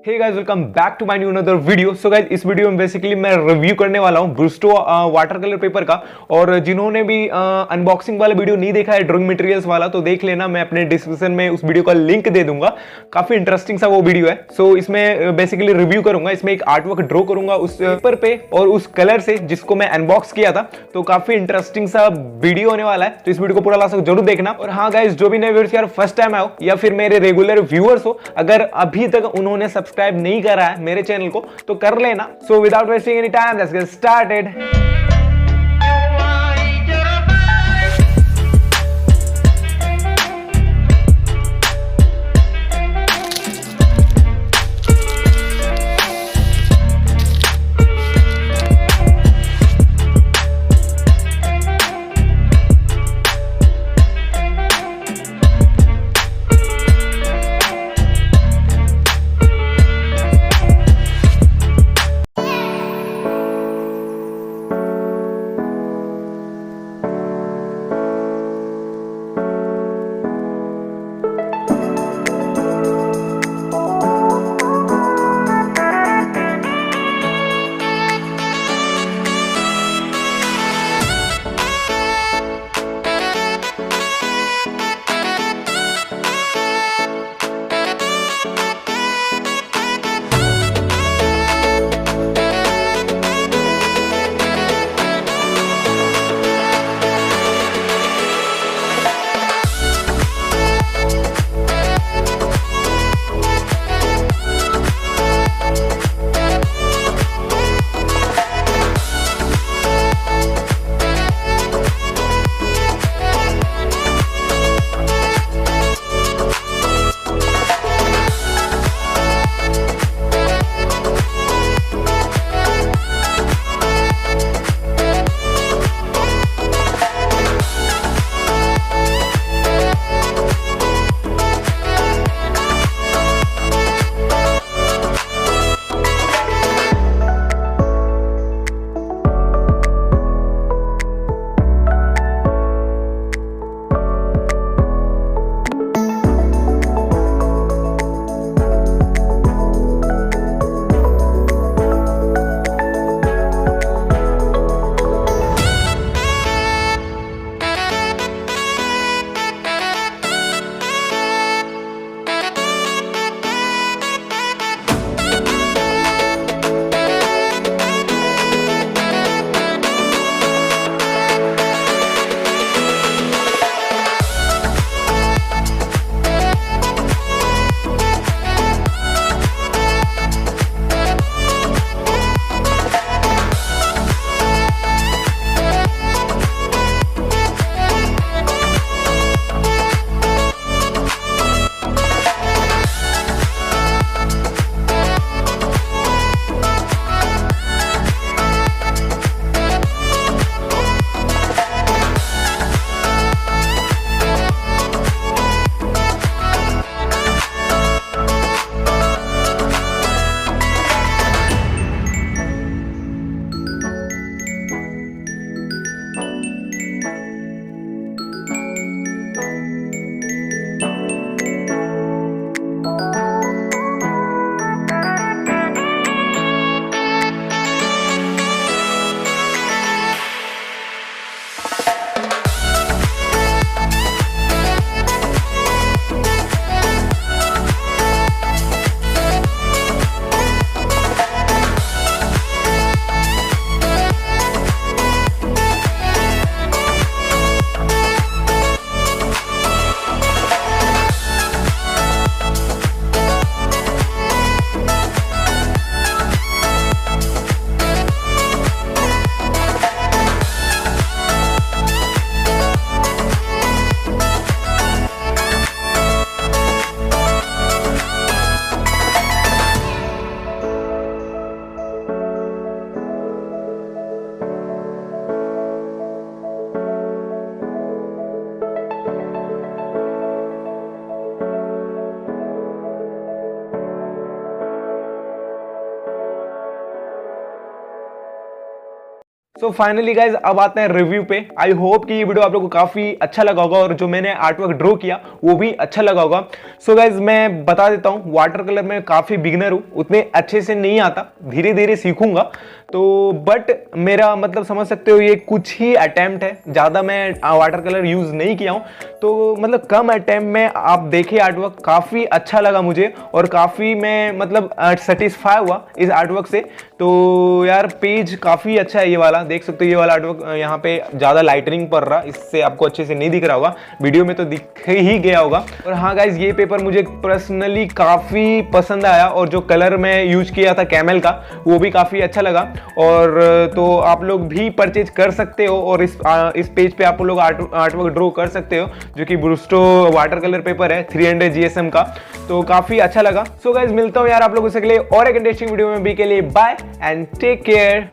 Hey guys, welcome back to my new another video. So guys, इस video में basically मैं review करने वाला हूं ब्रुस्टो वाटर कलर पेपर का। और जिन्होंने भी अनबॉक्सिंग वाला वीडियो नहीं देखा है ड्राइंग मटेरियल्स वाला, तो देख लेना, मैं अपने डिस्क्रिप्शन में उस वीडियो का लिंक दे दूंगा। काफी इंटरेस्टिंग सा वो वीडियो है। सो इसमें बेसिकली रिव्यू करूंगा, इसमें एक आर्टवर्क ड्रॉ करूंगा उस पेपर पे और उस कलर से जिसको मैं अनबॉक्स किया था। तो काफी इंटरेस्टिंग सा वीडियो होने वाला है, तो इस वीडियो को पूरा लास्ट तक जरूर देखना। और हाँ गाइस, जो भी नए व्यूअर्स यार फर्स्ट टाइम आओ या फिर मेरे रेगुलर व्यूअर्स हो, अगर अभी तक उन्होंने सब्सक्राइब नहीं करा है मेरे चैनल को तो कर लेना। So without wasting any time, let's get started. So finally guys अब आते हैं रिव्यू पे। आई होप कि ये वीडियो आप लोगों को काफी अच्छा लगा होगा और जो मैंने आर्टवर्क ड्रॉ किया वो भी अच्छा लगा होगा। सो गाइज मैं बता देता हूँ, वाटर कलर में काफी बिगिनर हूँ, उतने अच्छे से नहीं आता, धीरे धीरे सीखूंगा। तो बट मेरा मतलब समझ सकते हो ये कुछ ही अटेम्प्ट है, ज्यादा मैं वाटर कलर यूज नहीं किया हूँ, तो मतलब कम अटेम्प्ट में आप देखिए आर्टवर्क काफी अच्छा लगा मुझे और काफी मैं मतलब सेटिस्फाई हुआ इस आर्टवर्क से। तो यार पेज काफी अच्छा है ये वाला, देख सकते हो ये वाला आर्टवर्क, यहाँ पे ज्यादा लाइटनिंग पड़ रहा, इससे आपको अच्छे से नहीं दिख रहा होगा, वीडियो में तो दिख ही गया होगा। और हाँ गाइज ये पेपर मुझे पर्सनली काफी पसंद आया और जो कलर मैं यूज किया था कैमल का वो भी काफी अच्छा लगा। और तो आप लोग भी परचेज कर सकते हो और इस पेज पे आप लोग आर्टवर्क ड्रॉ कर सकते हो, जो कि ब्रूस्ट्रो वाटर कलर पेपर है 300 GSM का, तो काफी अच्छा लगा। सो गाइज मिलता हूँ यार आप लोगों से अगले और एक इंटरेस्टिंग वीडियो में, भी के लिए बाय एंड टेक केयर।